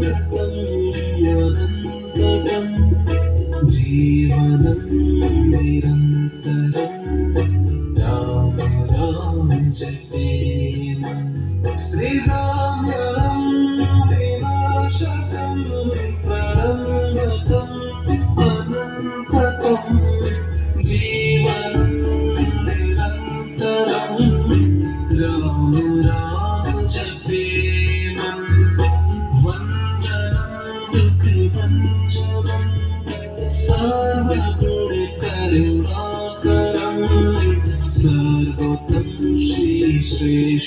स्वागतं अनन्तरं जीवनं निरन्तरं राम राम जपेम श्रीराम राम विनाशकं परमगतम् अनन्ततं जीवनं निरन्तरं राम राम जपेम वन्दनं कृतञ्जलं सर्वगुणकरुणाकरं सर्वतं श्रीश्रेष्ठ